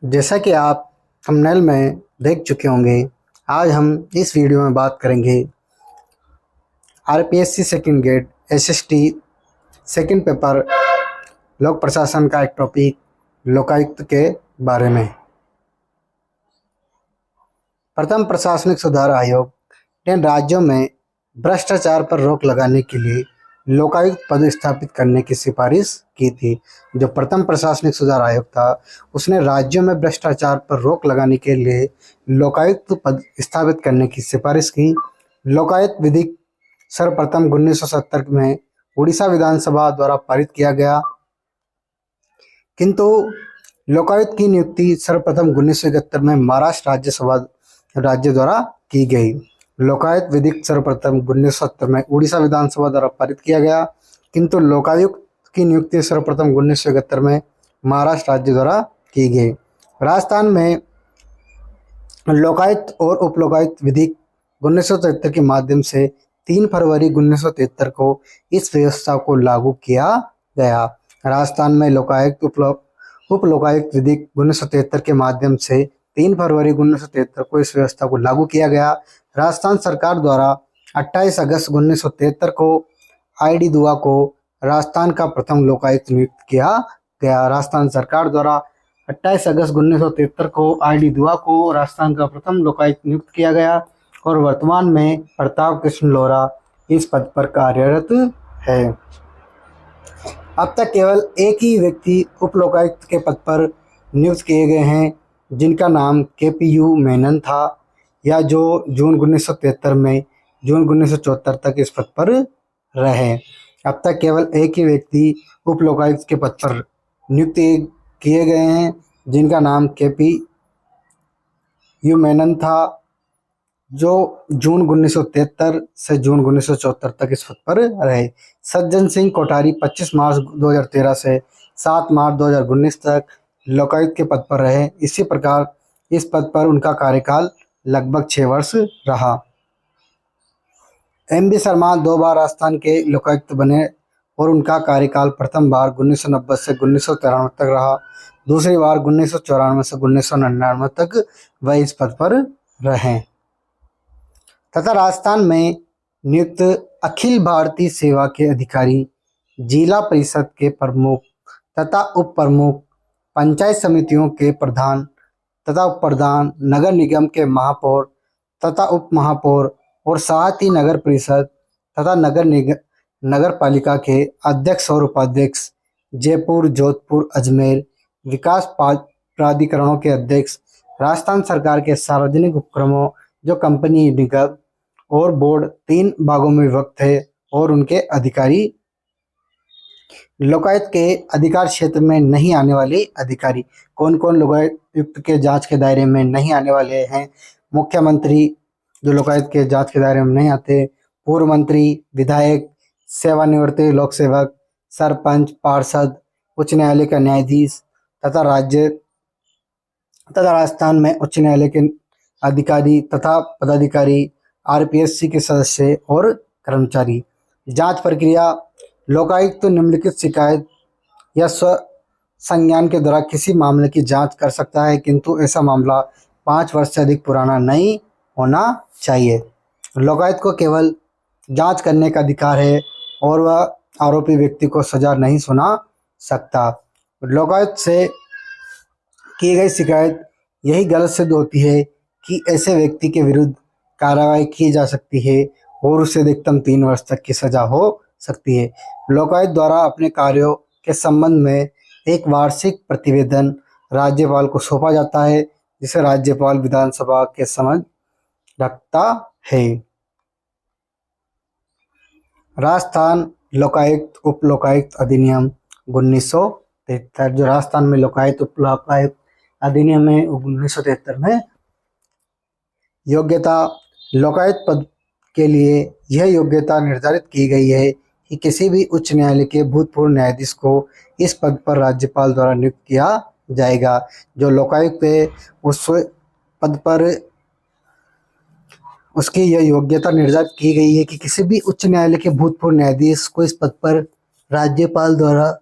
जैसा कि आप थंबनेल में देख चुके होंगे, आज हम इस वीडियो में बात करेंगे RPSC second grade SST second paper लोक प्रशासन का एक टॉपिक लोकायुक्त के बारे में। प्रथम प्रशासनिक सुधार आयोग ने राज्यों में भ्रष्टाचार पर रोक लगाने के लिए लोकायुक्त पद स्थापित करने की सिफारिश की थी। जो प्रथम प्रशासनिक सुधार आयोग था, उसने राज्यों में भ्रष्टाचार पर रोक लगाने के लिए लोकायुक्त पद स्थापित करने की सिफारिश की। लोकायुक्त विधि सर्वप्रथम 1970 में उड़ीसा विधानसभा द्वारा पारित किया गया, किंतु लोकायुक्त की नियुक्ति सर्वप्रथम 1971 में महाराष्ट्र राज्य द्वारा की गई। लोकायुक्त विधिक सर्वप्रथम 1970 में उड़ीसा विधानसभा द्वारा पारित किया गया, किंतु लोकायुक्त की नियुक्ति सर्वप्रथम 1971 में महाराष्ट्र राज्य द्वारा की गई। राजस्थान में लोकायुक्त और उप लोकायुक्त विधिक 1973 के माध्यम से 3 फरवरी 1973 को इस व्यवस्था को लागू किया गया। राजस्थान में लोकायुक्त उप लोकायुक्त विधिक 1973 के माध्यम से 3 फरवरी 1973 को इस व्यवस्था को लागू किया गया। राजस्थान सरकार द्वारा 28 अगस्त 1973 को ID दुआ को राजस्थान का प्रथम लोकायुक्त नियुक्त किया गया। राजस्थान सरकार द्वारा 28 अगस्त 1973 को ID दुआ को राजस्थान का प्रथम लोकायुक्त नियुक्त किया गया और वर्तमान में प्रताप कृष्ण लोहरा इस पद पर कार्यरत है। अब तक केवल एक ही व्यक्ति उप लोकायुक्त के पद पर नियुक्त किए गए हैं, जिनका नाम KPU मेनन था, या जो जून 1974 तक इस पद पर रहे। अब तक केवल एक ही व्यक्ति उप लोकायुक्त के पद पर नियुक्त किए गए हैं, जिनका नाम KPU मेनन था, जो जून 1973 से जून 1974 तक इस पद पर रहे। सज्जन सिंह कोठारी 25 मार्च 2013 से 7 मार्च 2019 तक लोकायुक्त के पद पर रहे। इसी प्रकार इस पद पर उनका कार्यकाल लगभग 6 वर्ष रहा। MB शर्मा 2 बार राजस्थान के लोकायुक्त बने और उनका कार्यकाल प्रथम बार 1990 से 1993 तक रहा। दूसरी बार 1994 से 1999 तक वह इस पद पर रहे। तथा राजस्थान में नियुक्त अखिल भारतीय सेवा के अधिकारी, जिला परिषद के प्रमुख तथा उप प्रमुख, पंचायत समितियों के प्रधान तथा उप प्रधान, नगर निगम के महापौर तथा उप महापौर और साथ ही नगर परिषद तथा नगर पालिका के अध्यक्ष और उपाध्यक्ष, जयपुर, जोधपुर, अजमेर विकास प्राधिकरणों के अध्यक्ष, राजस्थान सरकार के सार्वजनिक उपक्रमों जो कंपनी, निगम और बोर्ड 3 भागों में विभक्त है, और उनके अधिकारी लोकायुक्त के अधिकार क्षेत्र में नहीं आने वाले अधिकारी। कौन कौन लोकायुक्त के जांच के दायरे में नहीं आने वाले हैं? मुख्यमंत्री जो लोकायुक्त के जांच के दायरे में नहीं आते, पूर्व मंत्री, विधायक, सेवानिवृत्त लोक सेवक, सरपंच, पार्षद, उच्च न्यायालय का न्यायाधीश तथा राजस्थान में उच्च न्यायालय के अधिकारी तथा पदाधिकारी, RPSC के सदस्य और कर्मचारी। जांच प्रक्रिया: लोकायुक्त निम्नलिखित शिकायत या स्व संज्ञान के द्वारा किसी मामले की जांच कर सकता है, किंतु ऐसा मामला 5 वर्ष से अधिक पुराना नहीं होना चाहिए। लोकायुक्त को केवल जांच करने का अधिकार है और वह आरोपी व्यक्ति को सजा नहीं सुना सकता। लोकायुक्त से की गई शिकायत यही गलत सिद्ध होती है कि ऐसे व्यक्ति के विरुद्ध कार्रवाई की जा सकती है और उसे अधिकतम 3 वर्ष तक की सजा हो सकती है। लोकायुक्त द्वारा अपने कार्यों के संबंध में एक वार्षिक प्रतिवेदन राज्यपाल को सौंपा जाता है, जिसे राज्यपाल विधानसभा के समझ रखता है। राजस्थान लोकायुक्त उप लोकायुक्त अधिनियम 1973, जो राजस्थान में लोकायुक्त उप लोकायुक्त अधिनियम है 1973 में योग्यता: लोकायुक्त पद के लिए यह योग्यता निर्धारित की गई है कि किसी भी उच्च न्यायालय के भूतपूर्व न्यायाधीश को इस पद पर राज्यपाल द्वारा नियुक्त किया जाएगा। जो लोकायुक्त है उस पद पर उसकी यह योग्यता निर्धारित की गई है कि किसी भी उच्च न्यायालय के भूतपूर्व न्यायाधीश को इस पद पर राज्यपाल द्वारा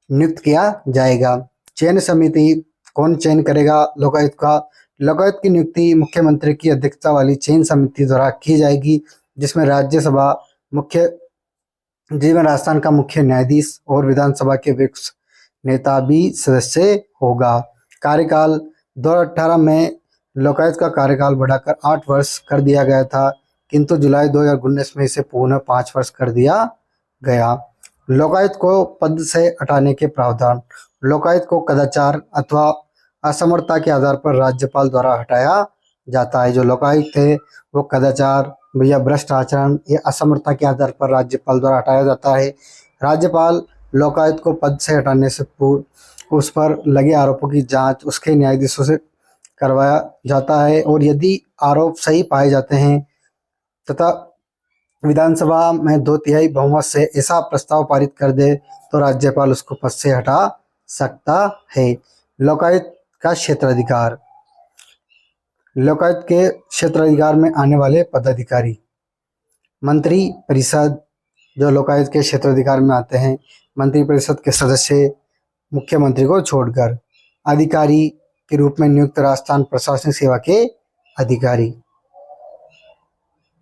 नियुक्त किया जाएगा। चयन समिति कौन चयन करेगा लोकायुक्त का? लोकायुक्त की नियुक्ति मुख्यमंत्री की अध्यक्षता वाली चयन समिति द्वारा की जाएगी, जिसमें राज्यसभा मुख्य जिसमें राजस्थान का मुख्य न्यायाधीश और विधानसभा के विपक्ष नेता भी सदस्य होगा। कार्यकाल 2018 में लोकायुक्त का कार्यकाल बढ़ाकर 8 वर्ष कर दिया गया था, किंतु जुलाई 2019 में इसे पुनः 5 वर्ष कर दिया गया। लोकायुक्त को पद से हटाने के प्रावधान। लोकायुक्त को कदाचार अथवा असमर्थता के आधार पर राज्यपाल द्वारा हटाया जाता है। जो लोकायुक्त है वो कदाचार या भ्रष्ट आचरण या असमर्थता के आधार पर राज्यपाल द्वारा हटाया जाता है। राज्यपाल लोकायुक्त को पद से हटाने से पूर्व उस पर लगे आरोपों की जांच उसके न्यायाधीशों से करवाया जाता है, और यदि आरोप सही पाए जाते हैं तथा विधानसभा में 2/3 बहुमत से ऐसा प्रस्ताव पारित कर दे तो राज्यपाल उसको पद से हटा सकता है। लोकायुक्त का क्षेत्राधिकार। लोकायुक्त के क्षेत्राधिकार में आने वाले पदाधिकारी। मंत्री परिषद जो लोकायुक्त के क्षेत्राधिकार में आते हैं, मंत्री परिषद के सदस्य मुख्यमंत्री को छोड़कर। अधिकारी के रूप में नियुक्त राजस्थान प्रशासनिक सेवा के अधिकारी।